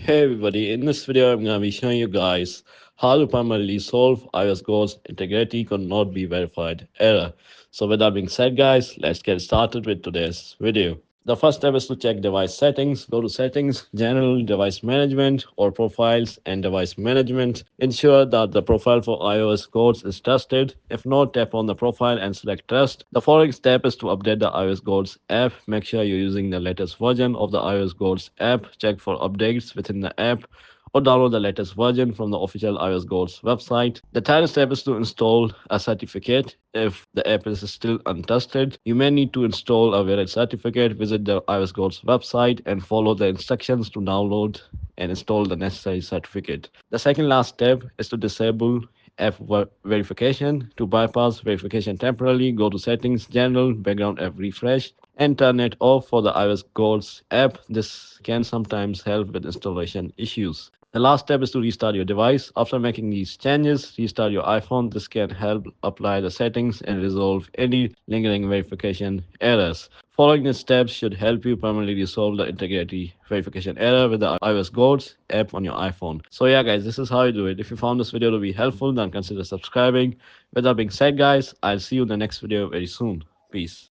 Hey everybody, in this video I'm going to be showing you guys how to permanently solve iOSGods integrity could not be verified error. So with that being said guys, let's get started with today's video. The first step is to check device settings. Go to settings, general, device management or profiles and device management. Ensure that the profile for iOSGods is trusted. If not, tap on the profile and select trust. The following step is to update the iOSGods app. Make sure you're using the latest version of the iOSGods app. Check for updates within the app or download the latest version from the official iOSGods website. The third step is to install a certificate. If the app is still untested, you may need to install a valid certificate. Visit the iOSGods website and follow the instructions to download and install the necessary certificate. The second last step is to disable app verification. To bypass verification temporarily, go to settings, general, background app refresh, and turn it off for the iOSGods app. This can sometimes help with installation issues. The last step is to restart your device. After making these changes, restart your iPhone. This can help apply the settings and resolve any lingering verification errors. Following these steps should help you permanently resolve the integrity verification error with the iOSGods app on your iPhone. So yeah guys, this is how you do it. If you found this video to be helpful, then consider subscribing. With that being said guys, I'll see you in the next video very soon. Peace.